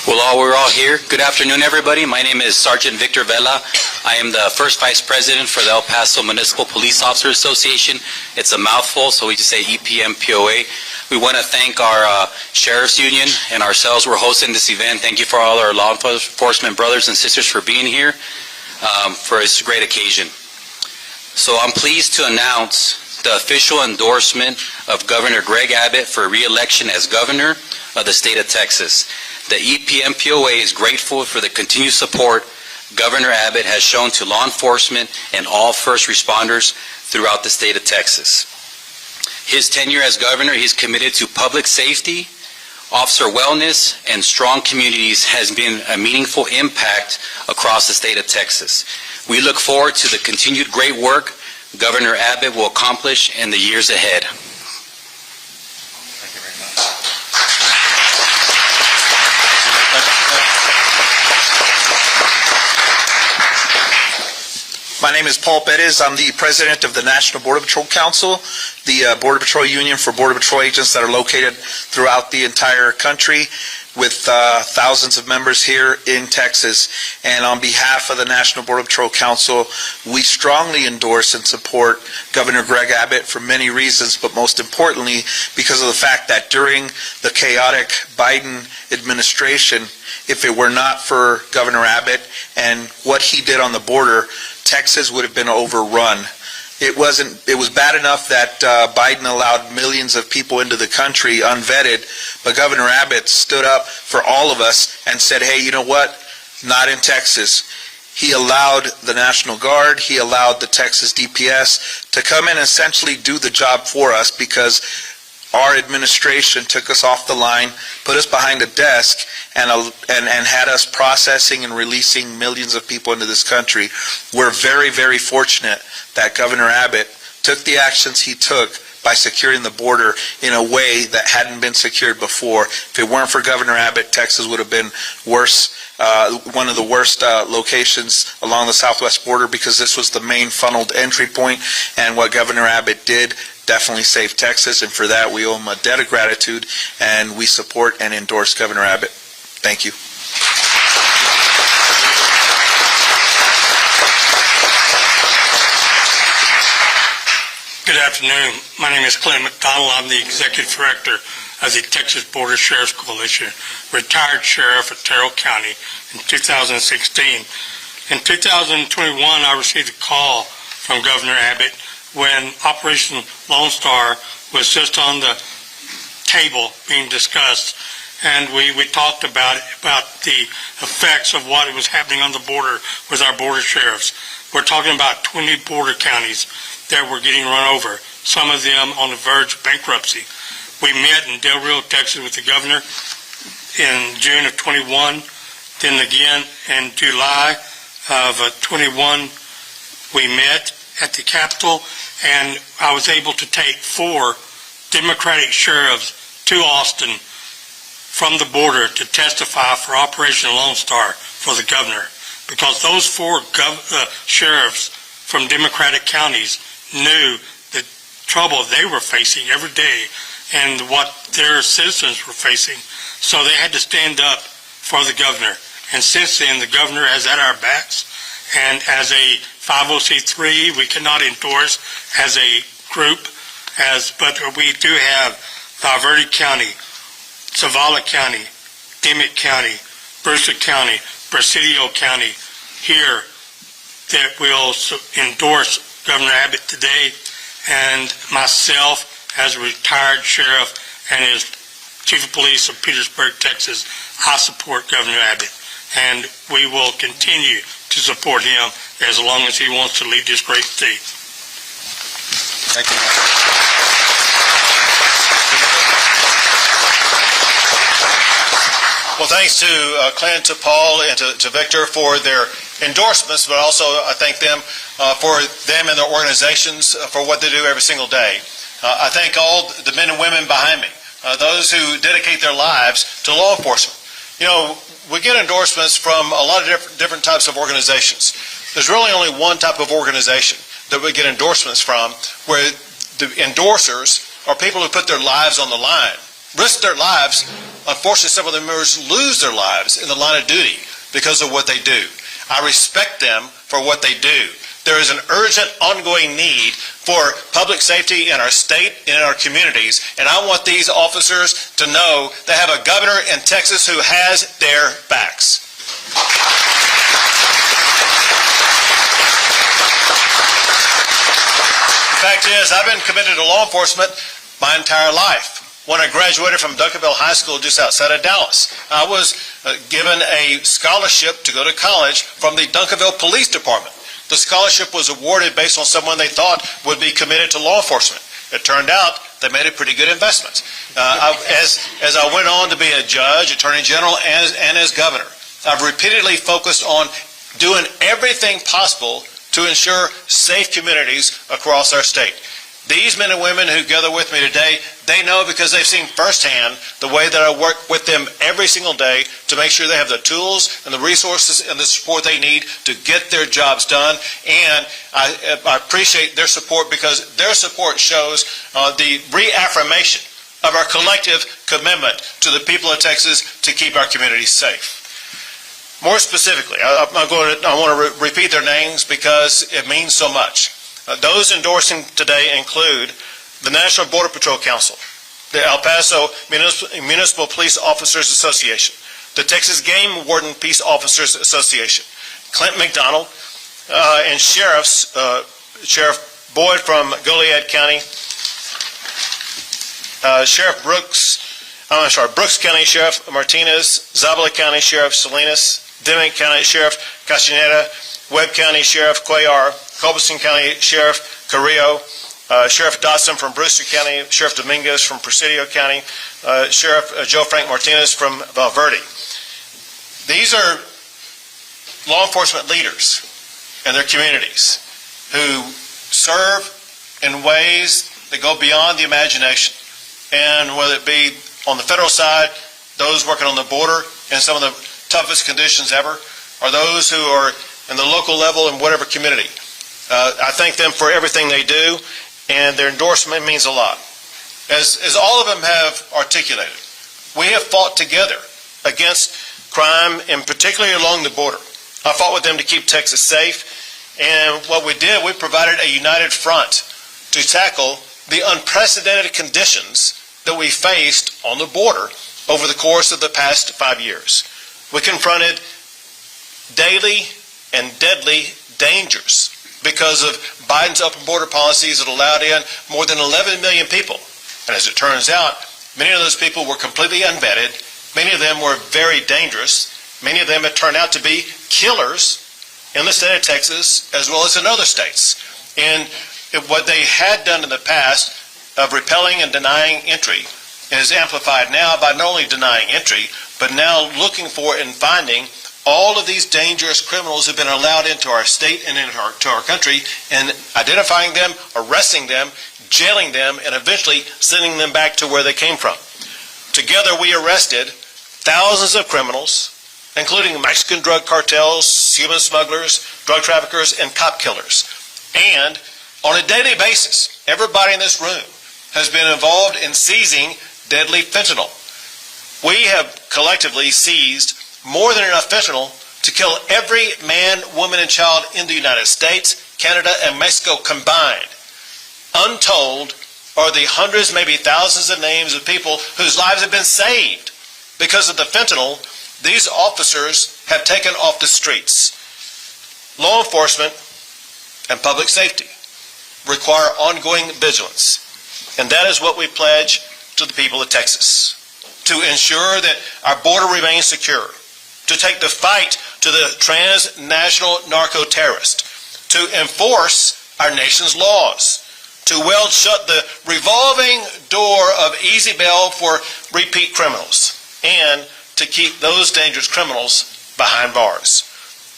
Well, we're all here. Good afternoon, everybody. My name is Sergeant Victor Vela. I am the first vice president for the El Paso Municipal Police Officers Association. It's a mouthful, so we just say EPMPOA. We want to thank our Sheriff's Union and ourselves. We're hosting this event. Thank you for all our law enforcement brothers and sisters for being here for this great occasion. So I'm pleased to announce the official endorsement of Governor Greg Abbott for re-election as governor of the state of Texas. The EPMPOA is grateful for the continued support Governor Abbott has shown to law enforcement and all first responders throughout the state of Texas. His tenure as governor, he's committed to public safety, officer wellness, and strong communities has been a meaningful impact across the state of Texas. We look forward to the continued great work Governor Abbott will accomplish in the years ahead. Thank you very much. My name is Paul Perez. I'm the president of the National Border Patrol Council, the Border Patrol Union for Border Patrol agents that are located throughout the entire country, with thousands of members here in Texas. And on behalf of the National Border Patrol Council, we strongly endorse and support Governor Greg Abbott for many reasons, but most importantly because of the fact that during the chaotic Biden administration, if it were not for Governor Abbott and what he did on the border, Texas would have been overrun. It was bad enough that Biden allowed millions of people into the country unvetted, but Governor Abbott stood up for all of us and said, hey, you know what? Not in Texas. He allowed the National Guard, he allowed the Texas DPS to come in and essentially do the job for us, because our administration took us off the line, put us behind a desk, and had us processing and releasing millions of people into this country. We're very, very fortunate that Governor Abbott took the actions he took by securing the border in a way that hadn't been secured before. If it weren't for Governor Abbott, Texas would have been worse, one of the worst locations along the southwest border, because this was the main funneled entry point, and what Governor Abbott did definitely saved Texas, and for that we owe him a debt of gratitude, and we support and endorse Governor Abbott. Thank you. Good afternoon. My name is Clint McDonald. I'm the Executive Director of the Texas Border Sheriff's Coalition, retired sheriff of Terrell County in 2016. In 2021, I received a call from Governor Abbott when Operation Lone Star was just on the table being discussed, and we talked about the effects of what was happening on the border with our border sheriffs. We're talking about 20 border counties that were getting run over, some of them on the verge of bankruptcy. We met in Del Rio, Texas with the governor in June of 21, then again in July of 21 we met at the Capitol, and I was able to take 4 Democratic sheriffs to Austin from the border to testify for Operation Lone Star for the governor, because those 4 sheriffs from Democratic counties knew the trouble they were facing every day and what their citizens were facing, so they had to stand up for the governor. And since then, the governor has at our backs, and as a 501c3, we cannot endorse as a group, but we do have Valverde County, Zavala County, Dimmitt County, Brewster County, Presidio County here that will endorse Governor Abbott today, and myself as a retired sheriff and as Chief of Police of Petersburg, Texas, I support Governor Abbott, and we will continue to support him as long as he wants to lead this great state. Thank you. Well, thanks to Clint, to Paul, and to Victor for their endorsements, but also I thank them for them and their organizations for what they do every single day. I thank all the men and women behind me, those who dedicate their lives to law enforcement. You know, we get endorsements from a lot of different types of organizations. There's really only one type of organization that we get endorsements from, where the endorsers are people who put their lives on the line, risk their lives unfortunately, some of the members lose their lives in the line of duty because of what they do. I respect them for what they do. There is an urgent, ongoing need for public safety in our state and in our communities, and I want these officers to know they have a governor in Texas who has their backs. The fact is, I've been committed to law enforcement my entire life. When I graduated from Duncanville High School just outside of Dallas, I was given a scholarship to go to college from the Duncanville Police Department. The scholarship was awarded based on someone they thought would be committed to law enforcement. It turned out they made a pretty good investment. As I went on to be a judge, attorney general, and as governor, I've repeatedly focused on doing everything possible to ensure safe communities across our state. These men and women who gather with me today, they know because they've seen firsthand the way that I work with them every single day to make sure they have the tools and the resources and the support they need to get their jobs done. And I appreciate their support because their support shows the reaffirmation of our collective commitment to the people of Texas to keep our communities safe. More specifically, I want to repeat their names because it means so much. Those endorsing today include the National Border Patrol Council, the El Paso Municipal Police Officers Association, the Texas Game Warden Peace Officers Association, Clint McDonald, and Sheriff Boyd from Goliad County, Brooks County Sheriff Martinez, Zabala County Sheriff Salinas, Dimmick County Sheriff Castaneda, Webb County Sheriff Cuellar, Culberson County Sheriff Carrillo, Sheriff Dotson from Brewster County, Sheriff Dominguez from Presidio County, Sheriff Joe Frank Martinez from Valverde. These are law enforcement leaders in their communities who serve in ways that go beyond the imagination. And whether it be on the federal side, those working on the border in some of the toughest conditions ever, or those who are in the local level in whatever community. I thank them for everything they do, and their endorsement means a lot. As all of them have articulated, we have fought together against crime, and particularly along the border. I fought with them to keep Texas safe, and what we did, we provided a united front to tackle the unprecedented conditions that we faced on the border over the course of the past 5 years. We confronted daily and deadly dangers because of Biden's open border policies that allowed in more than 11 million people. And as it turns out, many of those people were completely unvetted. Many of them were very dangerous. Many of them have turned out to be killers in the state of Texas as well as in other states. And what they had done in the past of repelling and denying entry is amplified now by not only denying entry, but now looking for and finding all of these dangerous criminals who have been allowed into our state and into our country, and identifying them, arresting them, jailing them, and eventually sending them back to where they came from. Together we arrested thousands of criminals, including Mexican drug cartels, human smugglers, drug traffickers, and cop killers. And on a daily basis, everybody in this room has been involved in seizing deadly fentanyl. We have collectively seized more than enough fentanyl to kill every man, woman, and child in the United States, Canada, and Mexico combined. Untold are the hundreds, maybe thousands of names of people whose lives have been saved because of the fentanyl these officers have taken off the streets. Law enforcement and public safety require ongoing vigilance, and that is what we pledge to the people of Texas, to ensure that our border remains secure, to take the fight to the transnational narco-terrorist, to enforce our nation's laws, to weld shut the revolving door of easy bail for repeat criminals, and to keep those dangerous criminals behind bars.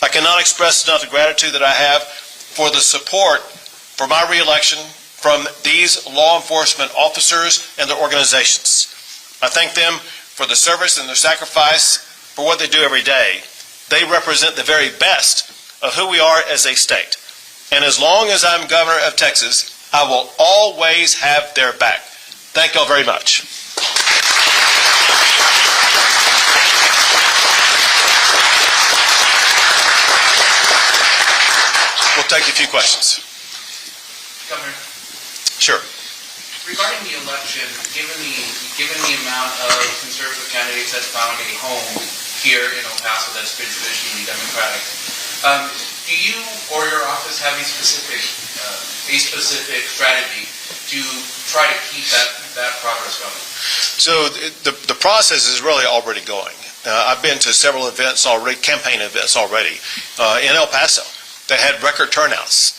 I cannot express enough the gratitude that I have for the support for my reelection from these law enforcement officers and their organizations. I thank them for the service and their sacrifice for what they do every day. They represent the very best of who we are as a state. And as long as I'm governor of Texas, I will always have their back. Thank you all very much. take a few questions. Governor, Sure. regarding the election, given the amount of conservative candidates that found a home here in El Paso that's been traditionally Democratic, do you or your office have a specific strategy to try to keep that progress going? So the process is really already going. I've been to several events already, campaign events already, in El Paso that had record turnouts,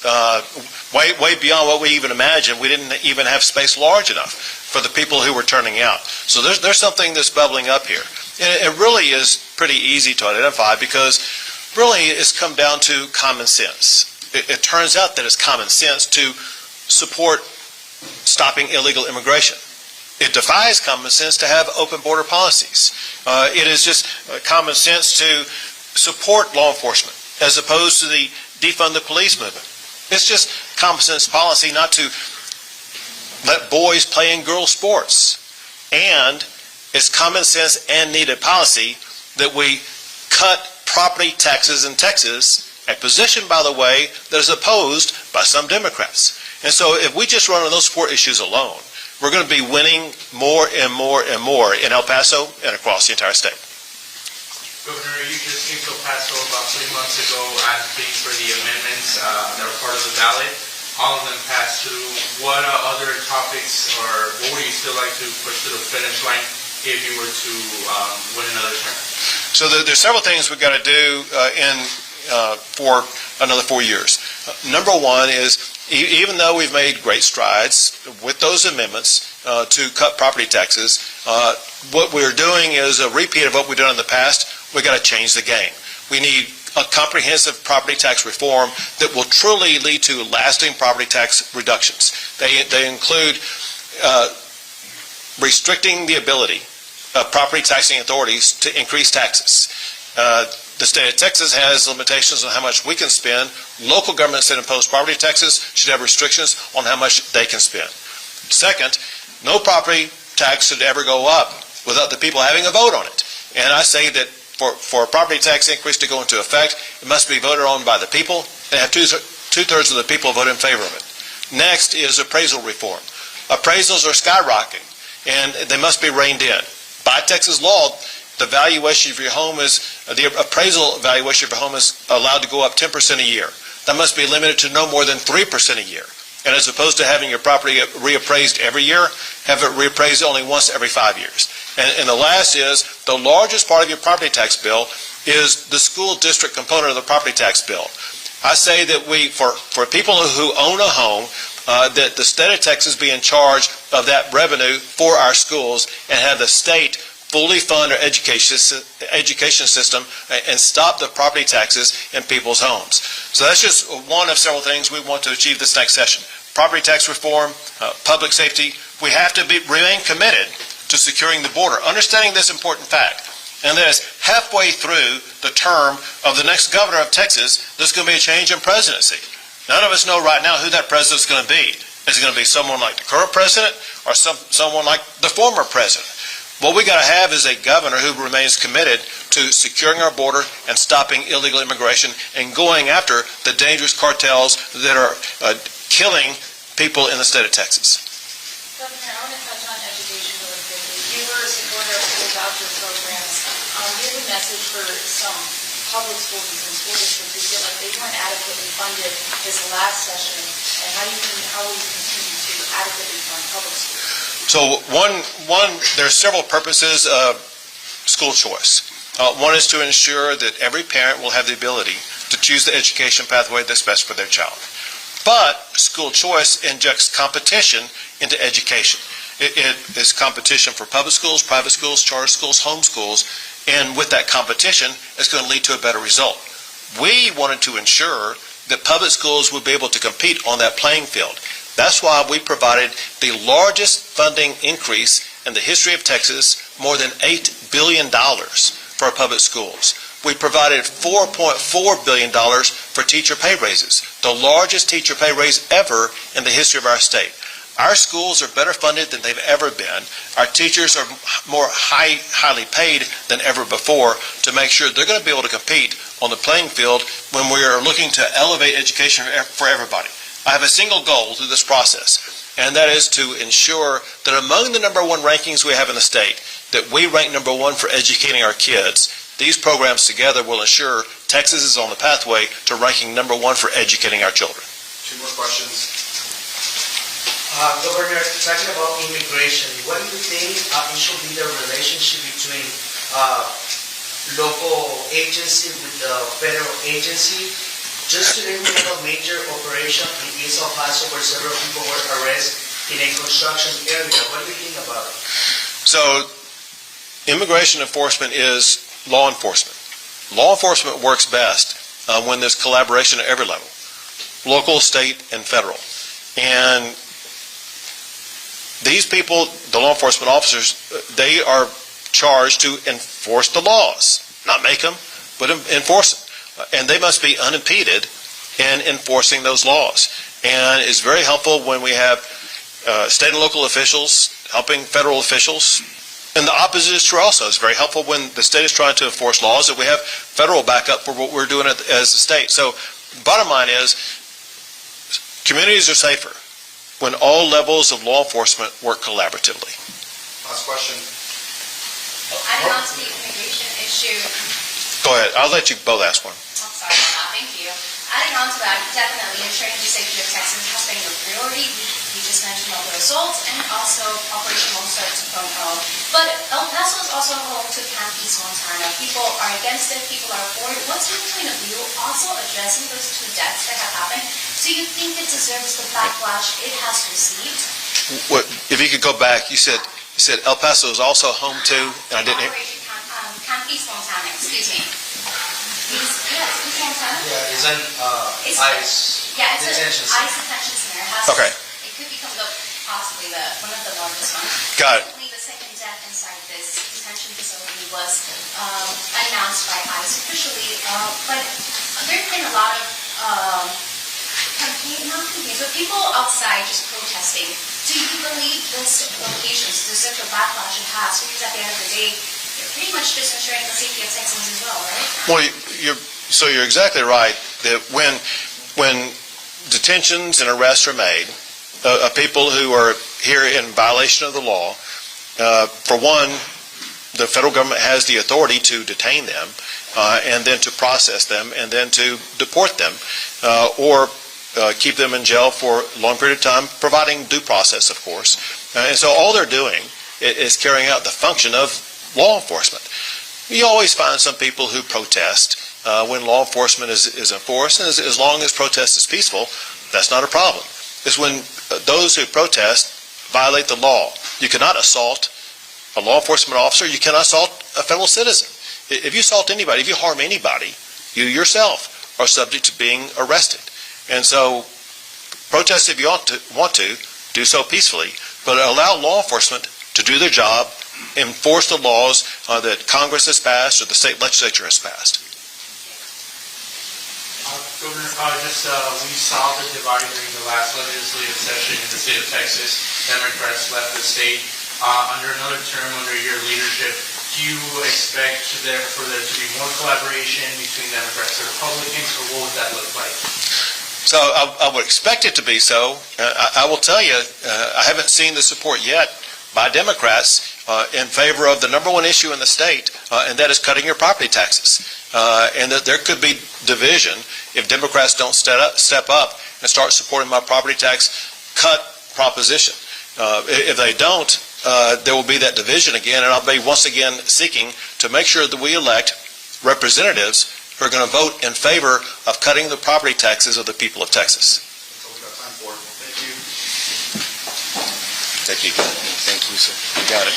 way beyond what we even imagined. We didn't even have space large enough for the people who were turning out. So there's something that's bubbling up here. And it really is pretty easy to identify because really it's come down to common sense. It turns out that it's common sense to support stopping illegal immigration. It defies common sense to have open border policies. It is just common sense to support law enforcement as opposed to the defund the police movement. It's just common sense policy not to let boys play in girls' sports. And it's common sense and needed policy that we cut property taxes in Texas, a position, by the way, that is opposed by some Democrats. And so if we just run on those 4 issues alone, we're going to be winning more and more and more in El Paso and across the entire state. Governor, you just came to El Paso about 3 months ago advocating for the amendments that are part of the ballot. All of them passed through. What other topics or what would you still like to push to the finish line if you were to win another term? So there's several things we've got to do for another 4 years. Number one is, even though we've made great strides with those amendments to cut property taxes, what we're doing is a repeat of what we've done in the past. We've got to change the game. We need a comprehensive property tax reform that will truly lead to lasting property tax reductions. They include restricting the ability of property taxing authorities to increase taxes. The state of Texas has limitations on how much we can spend. Local governments that impose property taxes should have restrictions on how much they can spend. Second, no property tax should ever go up without the people having a vote on it. And I say that for a property tax increase to go into effect, it must be voted on by the people and have two-thirds of the people vote in favor of it. Next is appraisal reform. Appraisals are skyrocketing, and they must be reined in. By Texas law, the valuation of your home the appraisal valuation of your home is allowed to go up 10% a year. That must be limited to no more than 3% a year. And as opposed to having your property reappraised every year, have it reappraised only once every 5 years. And the last is, the largest part of your property tax bill is the school district component of the property tax bill. I say that for people who own a home, that the state of Texas be in charge of that revenue for our schools and have the state fully fund our education system and stop the property taxes in people's homes. So that's just one of several things we want to achieve this next session. Property tax reform, public safety. We have to remain committed to securing the border, understanding this important fact. And that is halfway through the term of the next governor of Texas, there's going to be a change in presidency. None of us know right now who that president is going to be. Is it going to be someone like the current president or someone like the former president? What we got to have is a governor who remains committed to securing our border and stopping illegal immigration and going after the dangerous cartels that are killing people in the state of Texas. Governor, I want to touch on education really quickly. You were a supporter of school voucher programs. You have a message for some public schools and some school districts who feel like they weren't adequately funded this last session, and how will you continue to adequately fund public schools? So there's several purposes of school choice. One is to ensure that every parent will have the ability to choose the education pathway that's best for their child. But school choice injects competition into education. It is competition for public schools, private schools, charter schools, home schools, and with that competition, it's going to lead to a better result. We wanted to ensure that public schools would be able to compete on that playing field. That's why we provided the largest funding increase in the history of Texas, more than $8 billion for our public schools. We provided $4.4 billion for teacher pay raises, the largest teacher pay raise ever in the history of our state. Our schools are better funded than they've ever been. Our teachers are more highly paid than ever before to make sure they're going to be able to compete on the playing field when we are looking to elevate education for everybody. I have a single goal through this process, and that is to ensure that among the number one rankings we have in the state, that we rank number one for educating our kids. These programs together will ensure Texas is on the pathway to ranking number one for educating our children. Two more questions. Governor, talking about immigration, what do you think should be the relationship between local agency with the federal agency? Just today we have a major operation in East El Paso where several people were arrested in a construction area. What do you think about it? So, immigration enforcement is law enforcement. Law enforcement works best when there's collaboration at every level, local, state, and federal. And these people, the law enforcement officers, they are charged to enforce the laws, not make them, but enforce them. And they must be unimpeded in enforcing those laws. And it's very helpful when we have state and local officials helping federal officials. And the opposite is true also. It's very helpful when the state is trying to enforce laws that we have federal backup for what we're doing as a state. So bottom line is, communities are safer when all levels of law enforcement work collaboratively. Last question. Adding on to the immigration issue, Go ahead. I'll let you both ask one. I'm sorry about that, thank you. Adding on to that, definitely ensuring the safety of Texans has been your priority. You just mentioned all the results and also Operation Lone Star 2.0. But El Paso is also home to Camp East Montana. People are against it, people are for it. What's your point of view also addressing those two deaths that have happened? Do you think it deserves the backlash it has received? What, if you could go back, you said El Paso is also home to, and I didn't hear. Operation Camp East Montana, excuse me. East Montana? Yeah, isn't ICE Yeah, it's detention an ICE detention center. It has Okay. It could become possibly one of the largest ones. Got it. Recently, the second death inside this detention facility was announced by ICE officially, but there's been a lot of people outside just protesting. Do you believe those locations deserve the backlash it has? Because at the end of the day, you're pretty much just ensuring the safety of Texans as well, right? Well, you're exactly right that when detentions and arrests are made of people who are here in violation of the law, for one, the federal government has the authority to detain them and then to process them and then to deport them or keep them in jail for a long period of time, providing due process, of course. And so all they're doing is carrying out the function of law enforcement. You always find some people who protest when law enforcement is enforced, and as long as protest is peaceful, that's not a problem. It's when those who protest violate the law. You cannot assault a law enforcement officer, you cannot assault a fellow citizen. If you assault anybody, if you harm anybody, you yourself are subject to being arrested. And so protest if you want to, do so peacefully, but allow law enforcement to do their job, enforce the laws that Congress has passed or the state legislature has passed. Governor, we saw the divide during the last legislative session in the state of Texas. Democrats left the state. Under another term, under your leadership, do you expect for there to be more collaboration between Democrats and Republicans, or what would that look like? So I would expect it to be so. I will tell you, I haven't seen the support yet by Democrats in favor of the number one issue in the state, and that is cutting your property taxes. And that there could be division if Democrats don't step up and start supporting my property tax cut proposition. If they don't, there will be that division again, and I'll be once again seeking to make sure that we elect representatives who are going to vote in favor of cutting the property taxes of the people of Texas. That's all we got time for. Thank you. Thank you. Thank you, sir. You got it.